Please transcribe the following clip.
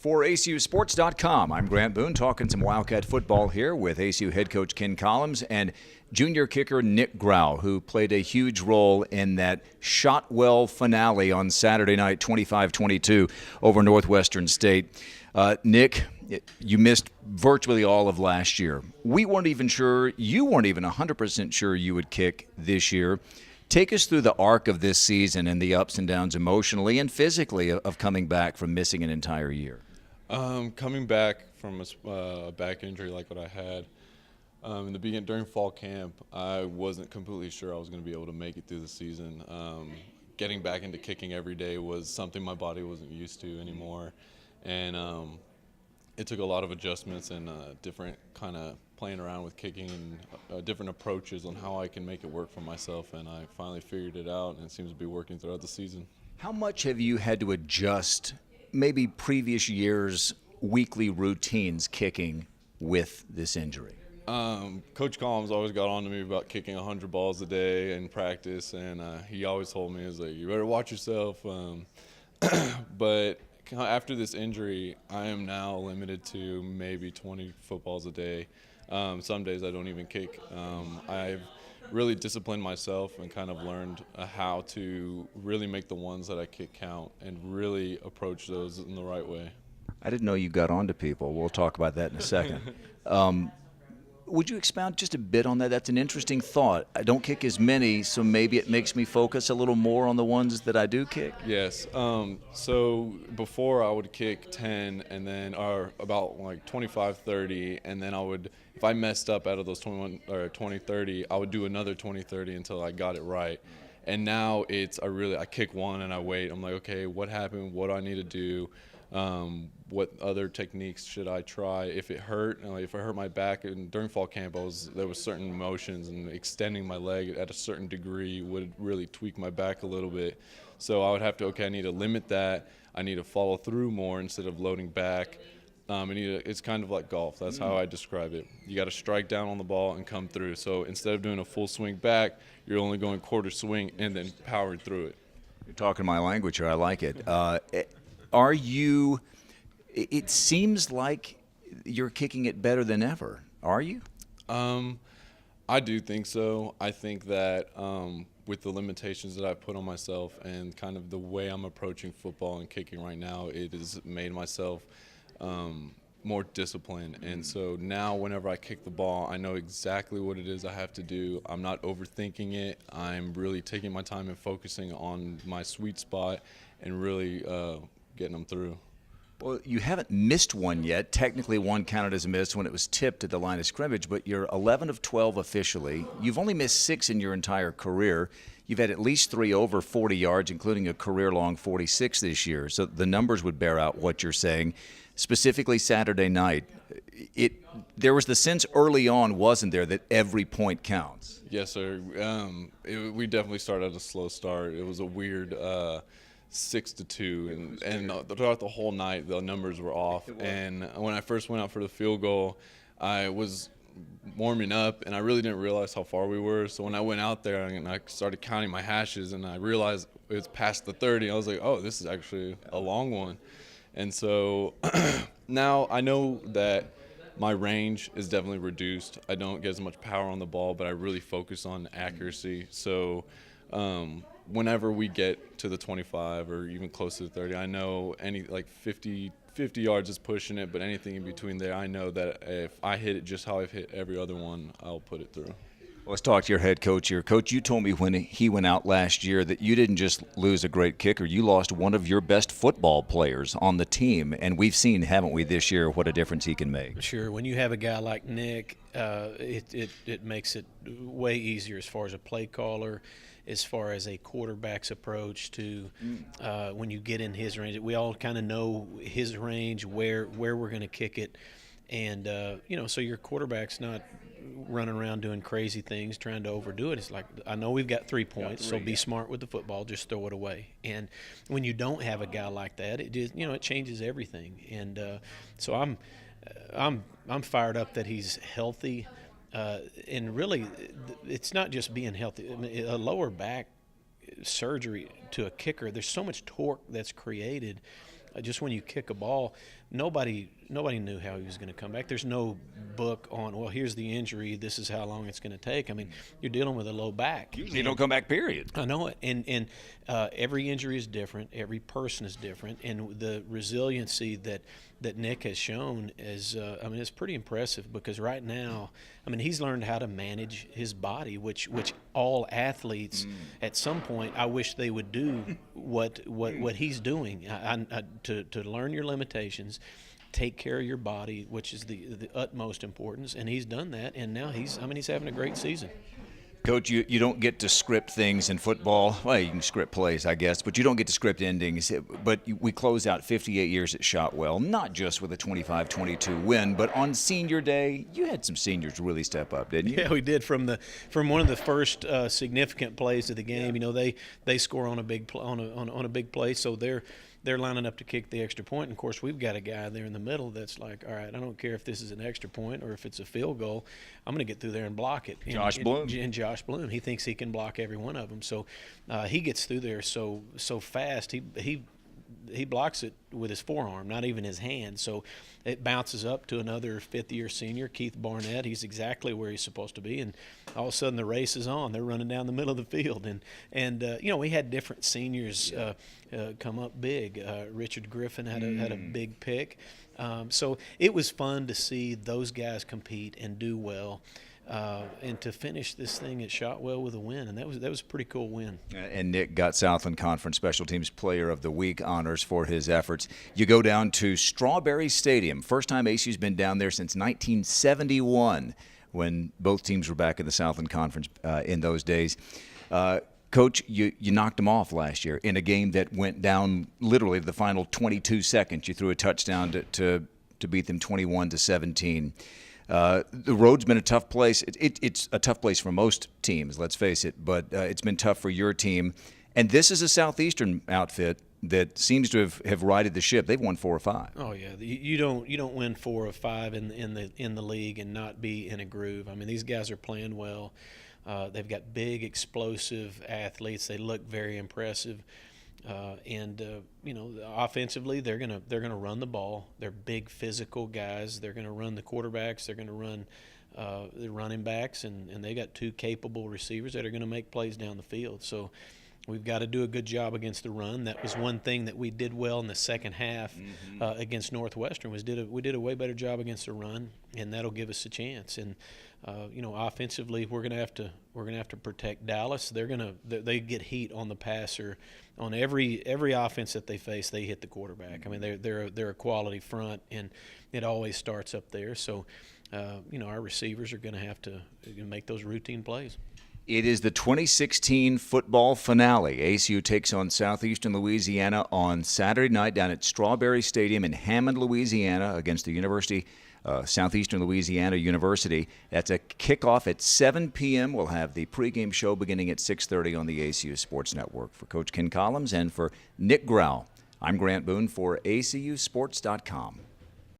For ACUsports.com, I'm Grant Boone, talking some Wildcat football here with ACU head coach Ken Collums and junior kicker Nik Grau, who played a huge role in that shot-well finale on Saturday night, 25-22 over Northwestern State. Nik, you missed virtually all of last year. We weren't even sure, you weren't even 100% sure you would kick this year. Take us through the arc of this season and the ups and downs emotionally and physically of coming back from missing an entire year. Coming back from a back injury like what I had in the beginning during fall camp, I wasn't completely sure I was going to be able to make it through the season. Getting back into kicking every day was something my body wasn't used to anymore, and it took a lot of adjustments and different kind of playing around with kicking and different approaches on how I can make it work for myself, and I finally figured it out, and it seems to be working throughout the season. How much have you had to adjust maybe previous years' weekly routines kicking with this injury? Coach Collums always got on to me about kicking 100 balls a day in practice, and he always told me, you better watch yourself. But after this injury, I am now limited to maybe 20 footballs a day. Some days I don't even kick. I've really disciplined myself and kind of learned how to really make the ones that I kick count and really approach those in the right way. I didn't know you got on to people. We'll talk about that in a second. Would you expound just a bit on that? That's an interesting thought. I don't kick as many, so maybe it makes me focus a little more on the ones that I do kick. Yes. So before I would kick 10 and then or about like 25, 30, and then I would, if I messed up out of those 21 or 20, 30, I would do another 20, 30 until I got it right. And now I kick one and I wait. I'm like, okay, what happened? What do I need to do? What other techniques should I try? If it hurt, if I hurt my back, and during fall camp, there was certain motions, and extending my leg at a certain degree would really tweak my back a little bit. So I would have to, I need to limit that. I need to follow through more instead of loading back. It's kind of like golf. That's how I describe it. You got to strike down on the ball and come through. So instead of doing a full swing back, you're only going quarter swing and then powering through it. You're talking my language here. I like it. It seems like you're kicking it better than ever. Are you? I do think so. I think that with the limitations that I've put on myself and kind of the way I'm approaching football and kicking right now, it has made myself more disciplined. And so now whenever I kick the ball, I know exactly what it is I have to do. I'm not overthinking it. I'm really taking my time and focusing on my sweet spot and really getting them through. Well, you haven't missed one yet. Technically, one counted as a miss when it was tipped at the line of scrimmage, but you're 11 of 12 officially. You've only missed 6 in your entire career. You've had at least 3 over 40 yards, including a career-long 46 this year. So the numbers would bear out what you're saying. Specifically Saturday night, there was the sense early on, wasn't there, that every point counts? Yes, sir. We definitely started at a slow start. It was a weird 6-2, and throughout the whole night the numbers were off. And when I first went out for the field goal, I was warming up and I really didn't realize how far we were. So when I went out there and I started counting my hashes and I realized it was past the 30, I was like, oh, this is actually a long one. And so now I know that my range is definitely reduced. I don't get as much power on the ball, but I really focus on accuracy. So whenever we get to the 25 or even close to the 30, I know 50 yards is pushing it, but anything in between there, I know that if I hit it just how I've hit every other one, I'll put it through. Let's talk to your head coach here. Coach, you told me when he went out last year that you didn't just lose a great kicker, you lost one of your best football players on the team, and we've seen, haven't we, this year what a difference he can make. Sure. When you have a guy like Nik, it makes it way easier as far as a play caller, as far as a quarterback's approach to when you get in his range. We all kind of know his range, where we're going to kick it. And, so your quarterback's not running around doing crazy things, trying to overdo it. It's like, I know we've got 3 points, so be smart with the football, just throw it away. And when you don't have a guy like that, it just, it changes everything. And so I'm fired up that he's healthy. And really, it's not just being healthy. I mean, a lower back surgery to a kicker, there's so much torque that's created just when you kick a ball, nobody knew how he was going to come back. There's no book on, well, here's the injury, this is how long it's going to take. I mean, you're dealing with a low back. Usually don't come back, period. I know it. And every injury is different. Every person is different. And the resiliency that Nik has shown is, it's pretty impressive, because right now, he's learned how to manage his body, which all athletes at some point, I wish they would do what he's doing, to learn your limitations, take care of your body, which is the utmost importance, and he's done that, and now he's having a great season. Coach, you don't get to script things in football. Well, you can script plays, I guess, but you don't get to script endings. But we close out 58 years at Shotwell, not just with a 25-22 win, but on senior day, you had some seniors really step up, didn't you? Yeah, we did. From one of the first significant plays of the game. They score on a big play, so they're lining up to kick the extra point. And, of course, we've got a guy there in the middle that's like, all right, I don't care if this is an extra point or if it's a field goal. I'm going to get through there and block it. Josh Boone. And Josh Boone. He thinks he can block every one of them. So he gets through there so fast. He blocks it with his forearm, not even his hand. So it bounces up to another fifth-year senior, Keith Barnett. He's exactly where he's supposed to be. And all of a sudden the race is on. They're running down the middle of the field. And we had different seniors come up big. Richard Griffin had a big pick. So it was fun to see those guys compete and do well. And to finish this thing at Shotwell with a win, and that was a pretty cool win. And Nik got Southland Conference Special Teams Player of the Week honors for his efforts. You go down to Strawberry Stadium. First time ACU's been down there since 1971, when both teams were back in the Southland Conference in those days. Coach, you knocked them off last year in a game that went down literally to the final 22 seconds. You threw a touchdown to beat them 21-17. The road's been a tough place. It's a tough place for most teams, let's face it, but it's been tough for your team. And this is a Southeastern outfit that seems to have righted the ship. They've won 4 or 5. Oh yeah, you don't win 4 or 5 in the league and not be in a groove. These guys are playing well. They've got big, explosive athletes. They look very impressive. Offensively, they're gonna run the ball. They're big, physical guys. They're gonna run the quarterbacks. They're gonna run the running backs, and they got 2 capable receivers that are gonna make plays down the field. So we've got to do a good job against the run. That was one thing that we did well in the second half against Northwestern. We did a way better job against the run, and that'll give us a chance. And offensively, we're gonna have to protect Dallas. They get heat on the passer. On every offense that they face, they hit the quarterback. They're a quality front, and it always starts up there. So, our receivers are going to have to make those routine plays. It is the 2016 football finale. ACU takes on Southeastern Louisiana on Saturday night down at Strawberry Stadium in Hammond, Louisiana, against the University Southeastern Louisiana University. That's a kickoff at 7 p.m. We'll have the pregame show beginning at 6:30 on the ACU Sports Network. For Coach Ken Collums and for Nik Grau, I'm Grant Boone for ACUSports.com.